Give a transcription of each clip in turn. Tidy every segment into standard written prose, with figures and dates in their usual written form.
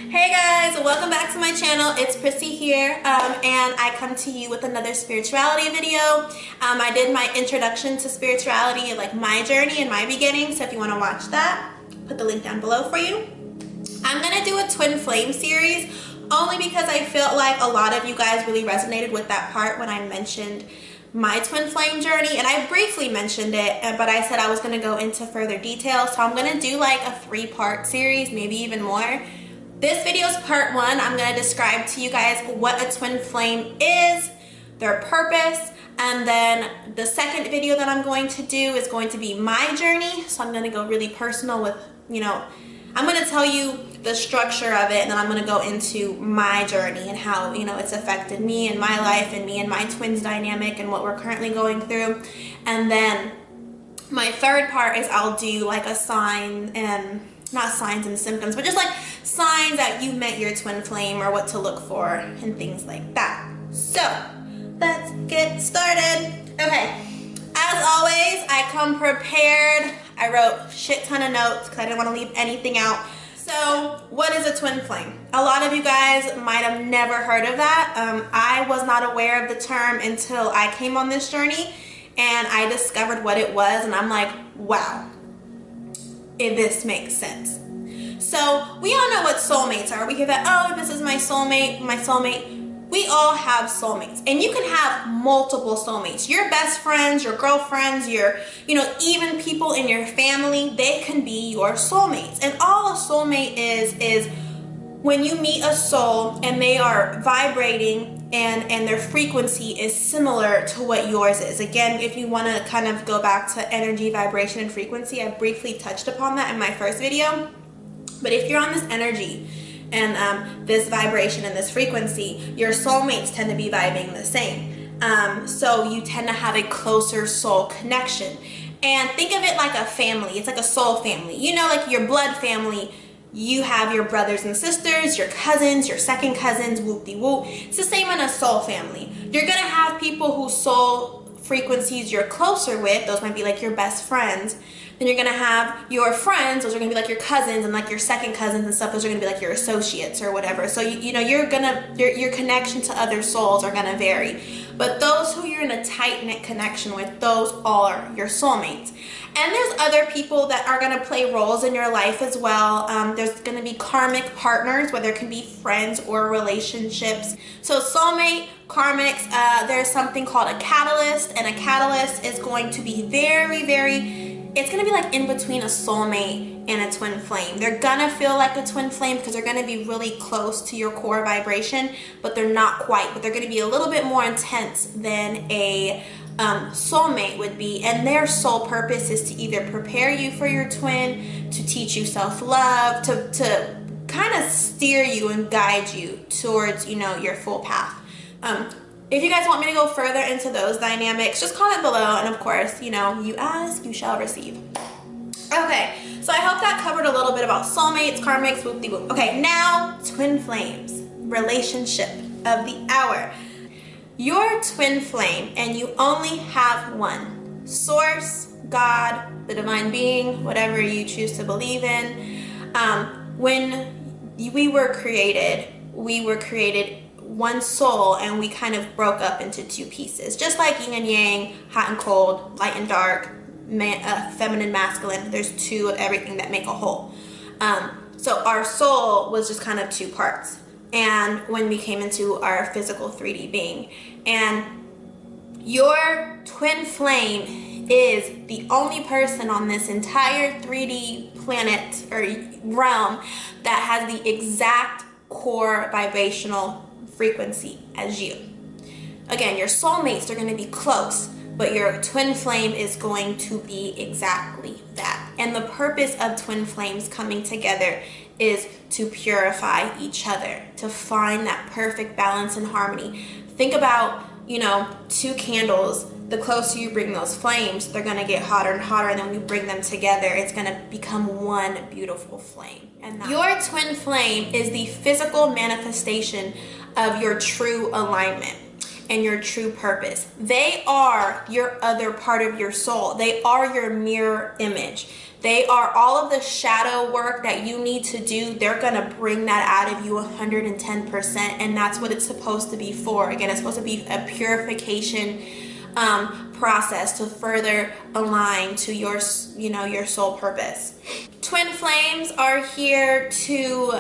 Hey guys, welcome back to my channel. It's Prissy here, and I come to you with another spirituality video. I did my introduction to spirituality, like my journey and my beginning, so if you want to watch that, put the link down below for you. I'm going to do a twin flame series, only because I felt like a lot of you guys really resonated with that part when I mentioned my twin flame journey, and I briefly mentioned it, but I said I was going to go into further detail, so I'm going to do like a 3-part series, maybe even more. This video is part 1. I'm going to describe to you guys what a twin flame is, their purpose, and then the second video that I'm going to do is going to be my journey. So I'm going to go really personal with, I'm going to tell you the structure of it, and then I'm going to go into my journey and how, it's affected me and my life and me and my twins dynamic and what we're currently going through. And then my third part is I'll do like a sign and not signs and symptoms, but just like signs that you met your twin flame or what to look for and things like that. So let's get started. Okay, as always, I come prepared. I wrote a shit ton of notes because I didn't want to leave anything out. So what is a twin flame? A lot of you guys might have never heard of that. I was not aware of the term until I came on this journey and I discovered what it was, and I'm like, wow, if this makes sense. So we all know what soulmates are. We hear that, oh, this is my soulmate, my soulmate. We all have soulmates, and you can have multiple soulmates. Your best friends, your girlfriends, your, even people in your family, they can be your soulmates. And all a soulmate is when you meet a soul and they are vibrating and their frequency is similar to what yours is. Again, if you want to kind of go back to energy, vibration, and frequency, I briefly touched upon that in my first video. But if you're on this energy and this vibration and this frequency, your soulmates tend to be vibing the same. So you tend to have a closer soul connection. And think of it like a family. It's like a soul family. Like your blood family. You have your brothers and sisters, your cousins, your second cousins, whoop-de-whoop. It's the same in a soul family. You're going to have people whose soul frequencies you're closer with. Those might be like your best friends. Then you're going to have your friends. Those are going to be like your cousins and like your second cousins and stuff. Those are going to be like your associates or whatever. So, your connection to other souls are going to vary. But those who you're in a tight-knit connection with, those are your soulmates. And there's other people that are going to play roles in your life as well. There's going to be karmic partners, whether it can be friends or relationships. So soulmate, karmics, there's something called a catalyst, and a catalyst is going to be it's going to be like in between a soulmate and a twin flame. They're going to feel like a twin flame because they're going to be really close to your core vibration, but they're not quite. But they're going to be a little bit more intense than a soulmate would be, and their sole purpose is to either prepare you for your twin, to teach you self-love, to kind of steer you and guide you towards, your full path. If you guys want me to go further into those dynamics, just comment below, and of course, you ask, you shall receive. Okay, so I hope that covered a little bit about soulmates, karmics, whoop-de-whoop. Okay, now twin flames, relationship of the hour. Your twin flame, and you only have one. Source, God, the divine being, whatever you choose to believe in. When we were created one soul, and we kind of broke up into 2 pieces. Just like yin and yang, hot and cold, light and dark, feminine, masculine. There's 2 of everything that make a whole. So our soul was just kind of 2 parts. And when we came into our physical 3D being, and your twin flame is the only person on this entire 3D planet or realm that has the exact core vibrational frequency as you. Again, your soulmates are going to be close, but your twin flame is going to be exactly that. And the purpose of twin flames coming together is to purify each other, to find that perfect balance and harmony. Think about, 2 candles. The closer you bring those flames, they're going to get hotter and hotter, and then when you bring them together, it's going to become one beautiful flame. And your twin flame is the physical manifestation of your true alignment. and your true purpose. They are your other part of your soul. They are your mirror image. They are all of the shadow work that you need to do. They're gonna bring that out of you 110%, and that's what it's supposed to be for. Again, it's supposed to be a purification process to further align to your, your soul purpose. Twin flames are here to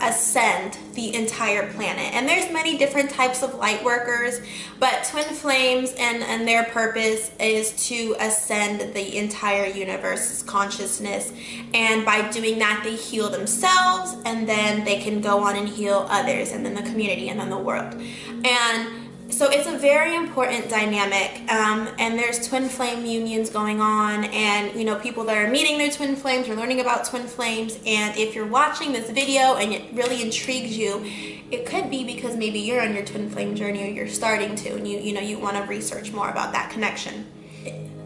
ascend the entire planet, and there's many different types of light workers, but twin flames and their purpose is to ascend the entire universe's consciousness, and by doing that they heal themselves, and then they can go on and heal others, and then the community, and then the world. And so it's a very important dynamic, and there's twin flame unions going on, and people that are meeting their twin flames are learning about twin flames. And if you're watching this video and it really intrigues you, it could be because maybe you're on your twin flame journey, or you're starting to, and you want to research more about that connection.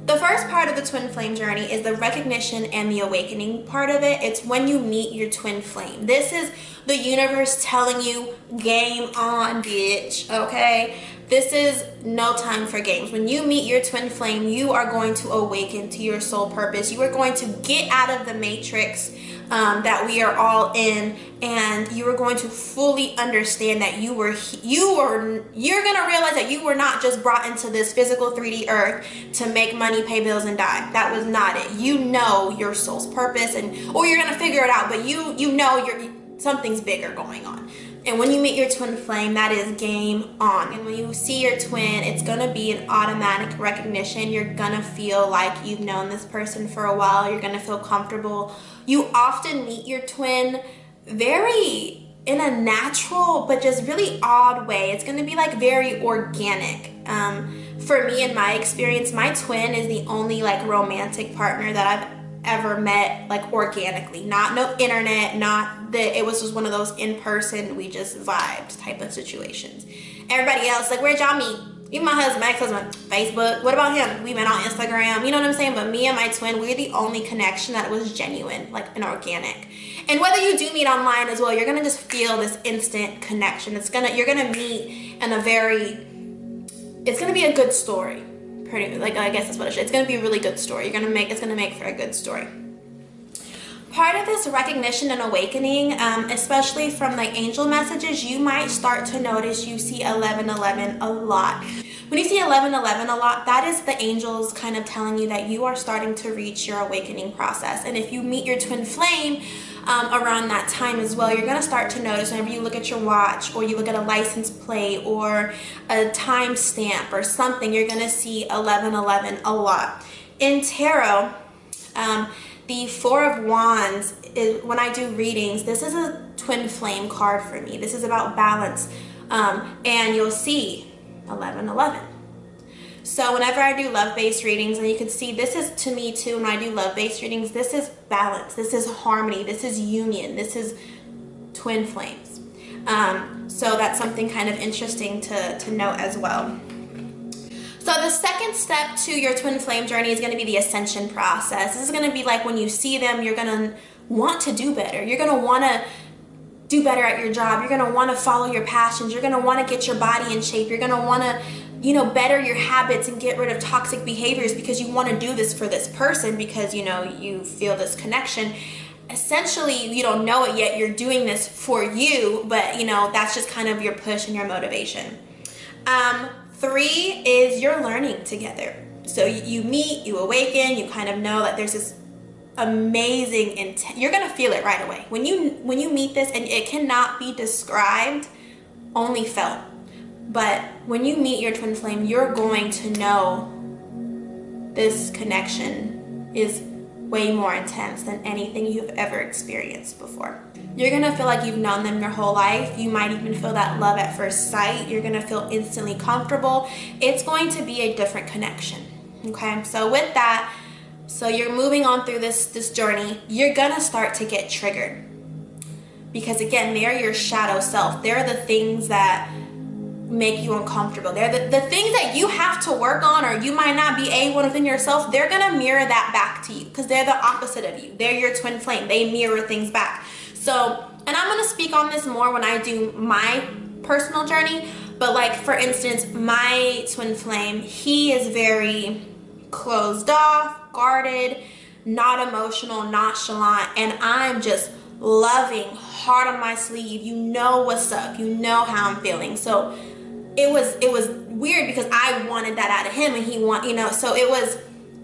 The first part of the twin flame journey is the recognition and the awakening part of it. It's when you meet your twin flame. This is the universe telling you, game on, bitch, okay? This is no time for games. When you meet your twin flame, you are going to awaken to your soul purpose. You are going to get out of the matrix that we are all in, and you are going to fully understand that you're going to realize that you were not just brought into this physical 3D earth to make money, pay bills, and die. That was not it. You know your soul's purpose, or you're going to figure it out, but you know something's bigger going on. And when you meet your twin flame, that is game on. And when you see your twin, it's going to be an automatic recognition. You're going to feel like you've known this person for a while. You're going to feel comfortable. You often meet your twin very in a natural but just really odd way. It's going to be like very organic. For me, in my experience, my twin is the only like romantic partner that I've ever met like organically, no internet, it was just one of those in person, we just vibed type of situations. Everybody else, like, where'd y'all meet? Even my husband, my ex-husband, Facebook. What about him? We met on Instagram, you know what I'm saying? But me and my twin, we're the only connection that was genuine, like an organic. And whether you do meet online as well, you're gonna just feel this instant connection. You're gonna meet in it's gonna be a good story. I guess that's what it should. It's going to be a really good story. It's going to make for a good story. Part of this recognition and awakening, especially from the angel messages, you might start to notice you see 1111 a lot. When you see 1111 a lot, that is the angels kind of telling you that you are starting to reach your awakening process. And if you meet your twin flame around that time as well, you're going to start to notice whenever you look at your watch, or you look at a license plate, or a time stamp or something, you're going to see 1111 a lot. In tarot, the Four of Wands, when I do readings, this is a twin flame card for me. This is about balance, and you'll see 1111. So whenever I do love-based readings, and you can see this is to me too, when I do love-based readings, this is balance, this is harmony, this is union, this is twin flames. So that's something kind of interesting to note as well. So the second step to your twin flame journey is going to be the ascension process. This is going to be like when you see them, you're going to want to do better. You're going to want to do better at your job. You're going to want to follow your passions. You're going to want to get your body in shape. You're going to want to better your habits and get rid of toxic behaviors because you want to do this for this person, because you feel this connection. Essentially, you don't know it yet, you're doing this for you, but that's just kind of your push and your motivation. 3 is you're learning together. So you meet, you awaken, you kind of know that there's this amazing intent. You're gonna feel it right away when you meet this, and it cannot be described, only felt. But when you meet your twin flame, you're going to know this connection is way more intense than anything you've ever experienced before. You're gonna feel like you've known them your whole life. You might even feel that love at first sight. You're gonna feel instantly comfortable. It's going to be a different connection, okay? So with that, so you're moving on through this journey, you're gonna start to get triggered. Because again, they're your shadow self. They're the things that make you uncomfortable. They're the things that you have to work on, or you might not be able within yourself. They're gonna mirror that back to you because they're the opposite of you. They're your twin flame. They mirror things back. So, and I'm gonna speak on this more when I do my personal journey, But like, for instance, my twin flame, he is very closed off, guarded, not emotional, nonchalant, and I'm just loving, heart on my sleeve. You know what's up. You know how I'm feeling. So it was weird because I wanted that out of him, and he so it was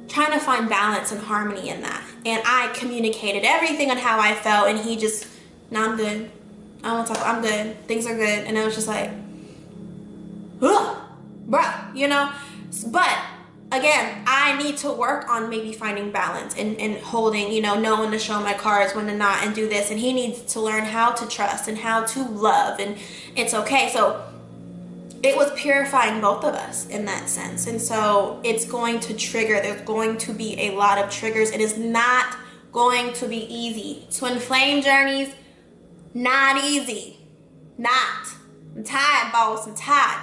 trying to find balance and harmony in that. And I communicated everything on how I felt, and he just, no, I'm good. I don't want to talk. I'm good. Things are good. And it was just like, ugh, bruh, But again, I need to work on maybe finding balance and holding, know when to show my cards, when to not, and do this. And he needs to learn how to trust and how to love, and it's okay. So it was purifying both of us in that sense. And so it's going to trigger. There's going to be a lot of triggers. It is not going to be easy. Twin flame journeys, not easy. Not. I'm tired, boss. I'm tired.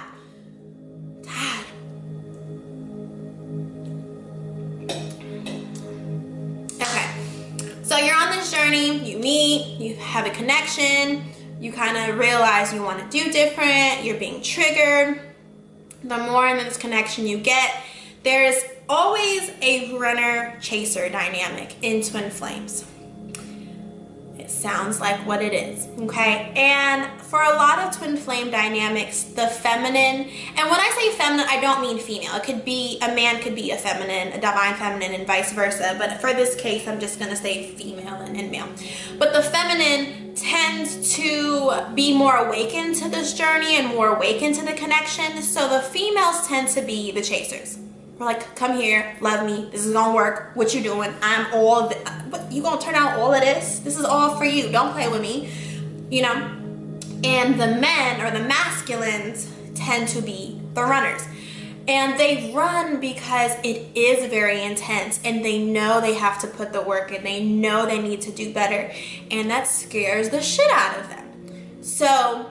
Okay. So you're on this journey. You meet. You have a connection. You kind of realize you want to do different. You're being triggered. The more in this connection you get, there's always a runner-chaser dynamic in twin flames. It sounds like what it is, okay? And for a lot of twin flame dynamics, the feminine, and when I say feminine, I don't mean female. It could be, a man could be a feminine, a divine feminine, and vice versa. But for this case, I'm just gonna say female and male. But the feminine tends to be more awakened to this journey and more awakened to the connection. So the females tend to be the chasers. We're like, come here, love me, this is gonna work, what you doing, I'm all, you gonna turn out all of this? This is all for you, don't play with me, And the men, or the masculines, tend to be the runners. And they run because it is very intense, and they know they have to put the work in, they know they need to do better, and that scares the shit out of them. So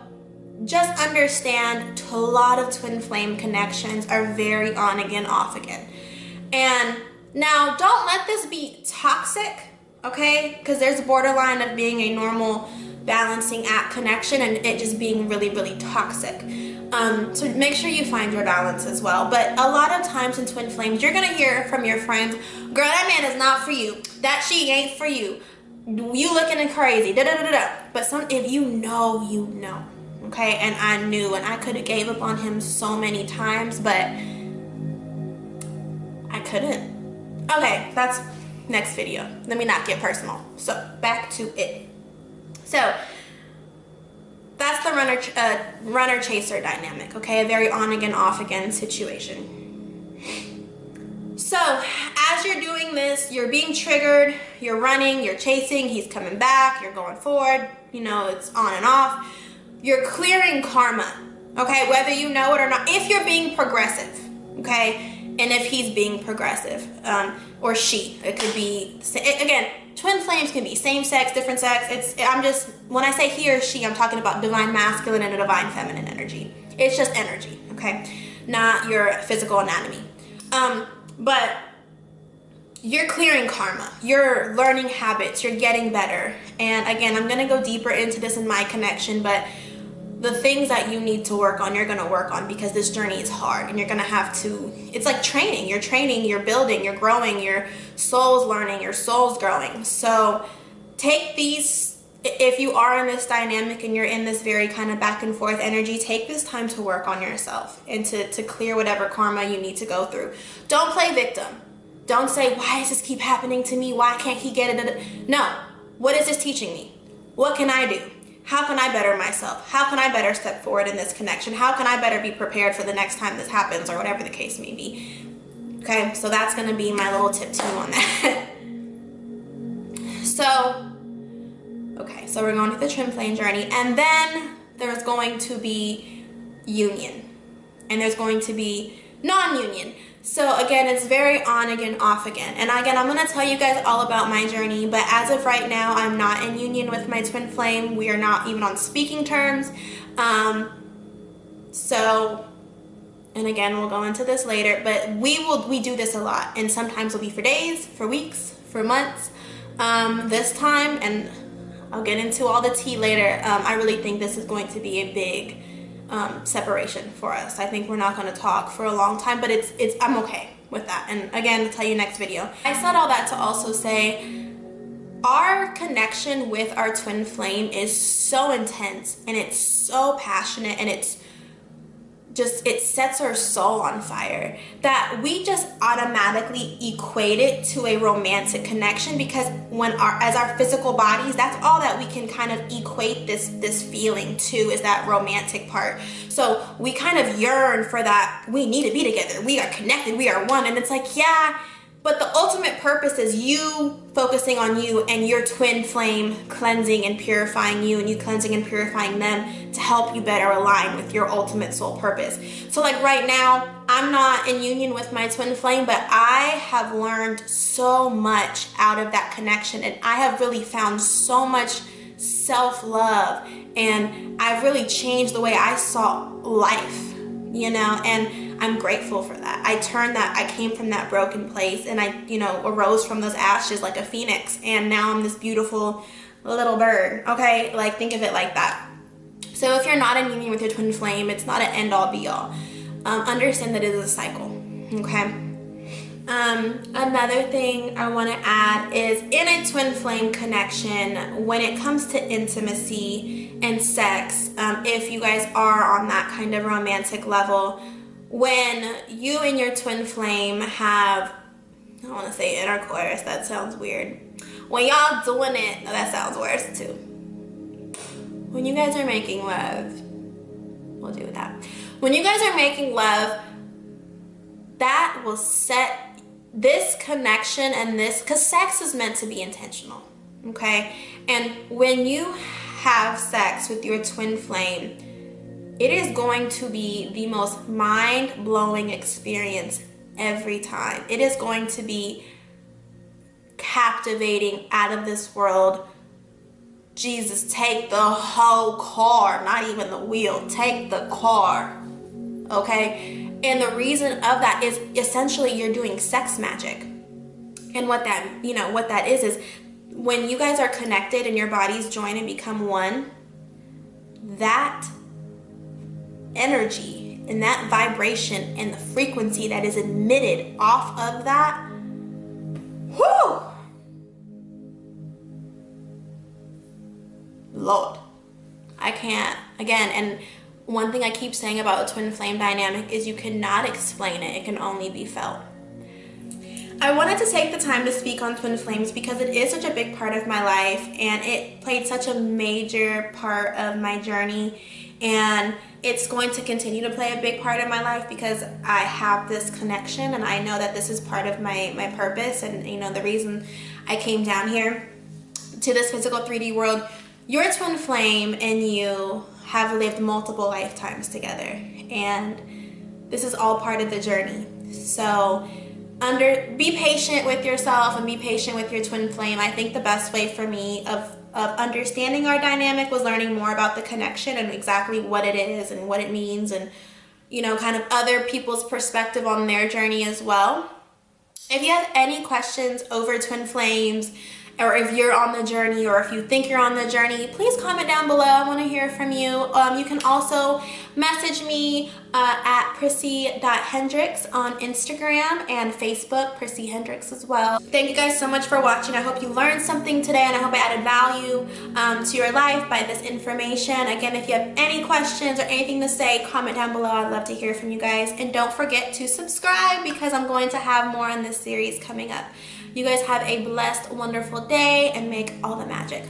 just understand, a lot of twin flame connections are very on again, off again. And now don't let this be toxic, okay? Because there's a borderline of being a normal balancing act connection and it just being really, really toxic. So make sure you find your balance as well. But a lot of times in twin flames, you're gonna hear from your friends, girl, that man is not for you. That she ain't for you. You looking crazy, da-da-da-da. But if you know, you know. Okay, and I knew, and I could have gave up on him so many times, but I couldn't. Okay, that's next video. Let me not get personal. So back to it. So that's the runner chaser dynamic. Okay, a very on again, off again situation. So as you're doing this, you're being triggered, you're running, you're chasing, he's coming back, you're going forward. It's on and off. You're clearing karma, okay? Whether you know it or not, if you're being progressive, okay? And if he's being progressive, or she, it could be, again, twin flames can be same sex, different sex. When I say he or she, I'm talking about divine masculine and a divine feminine energy. It's just energy, okay? Not your physical anatomy. But you're clearing karma, you're learning habits, you're getting better. And again, I'm gonna go deeper into this in my connection, but the things that you need to work on, you're gonna work on, because this journey is hard and you're gonna have to, it's like training, you're building, you're growing, your soul's learning, your soul's growing. So take these, if you are in this dynamic and you're in this very kind of back and forth energy, take this time to work on yourself and to clear whatever karma you need to go through. Don't play victim. Don't say, why does this keep happening to me? Why can't he get it? No. What is this teaching me? What can I do? How can I better myself? How can I better step forward in this connection? How can I better be prepared for the next time this happens, or whatever the case may be? Okay, so that's going to be my little tip to you on that. So we're going through the twin flame journey, and then there's going to be union, and there's going to be non-union. So again, it's very on again, off again. And again, I'm going to tell you guys all about my journey, but as of right now, I'm not in union with my twin flame. We are not even on speaking terms. And again, we'll go into this later, but we do this a lot, and sometimes it'll be for days, for weeks, for months. This time, and I'll get into all the tea later, I really think this is going to be a big separation for us. I think we're not going to talk for a long time, but I'm okay with that. And again, I'll tell you next video. I said all that to also say our connection with our twin flame is so intense, and it's so passionate, and it sets our soul on fire, that we just automatically equate it to a romantic connection, because as our physical bodies, that's all that we can kind of equate this feeling to, is that romantic part. So we kind of yearn for that. We need to be together. We are connected. We are one. And it's like, yeah, but the ultimate purpose is you focusing on you and your twin flame cleansing and purifying you, and you cleansing and purifying them to help you better align with your ultimate soul purpose. So like right now, I'm not in union with my twin flame, but I have learned so much out of that connection, and I have really found so much self-love, and I've really changed the way I saw life, you know, and I'm grateful for that. I came from that broken place, and I, you know, arose from those ashes like a phoenix, and now I'm this beautiful little bird, okay? Like, think of it like that. So if you're not in union with your twin flame, it's not an end-all be-all. Understand that it is a cycle, okay? Another thing I want to add is, in a twin flame connection, when it comes to intimacy and sex, if you guys are on that kind of romantic level, when you and your twin flame have, I don't want to say intercourse, that sounds weird. When y'all doing it, that sounds worse too. When you guys are making love, we'll do that. When you guys are making love, that will set this connection and this, because sex is meant to be intentional, okay? And when you have sex with your twin flame, it is going to be the most mind-blowing experience every time. It is going to be captivating, out of this world. Jesus, take the whole car, not even the wheel, take the car, okay? And the reason of that is essentially you're doing sex magic. And what that is when you guys are connected and your bodies join and become one, that energy and that vibration and the frequency that is emitted off of that, whoo, Lord, I can't, again, and one thing I keep saying about a twin flame dynamic is you cannot explain it. It can only be felt. I wanted to take the time to speak on twin flames because it is such a big part of my life, and it played such a major part of my journey, and it's going to continue to play a big part of my life because I have this connection, and I know that this is part of my purpose, and you know, the reason I came down here to this physical 3D world. Your twin flame and you have lived multiple lifetimes together, and this is all part of the journey. So be patient with yourself and be patient with your twin flame. I think the best way for me of understanding our dynamic was learning more about the connection and exactly what it is and what it means, and you know, kind of other people's perspective on their journey as well. If you have any questions over twin flames, or if you're on the journey, or if you think you're on the journey, please comment down below. I want to hear from you. You can also message me at prissy.hendricks on Instagram and Facebook, Prissy Hendricks as well. Thank you guys so much for watching. I hope you learned something today, and I hope I added value to your life by this information. Again, if you have any questions or anything to say, comment down below. I'd love to hear from you guys. And don't forget to subscribe, because I'm going to have more in this series coming up. You guys have a blessed, wonderful day, and make all the magic.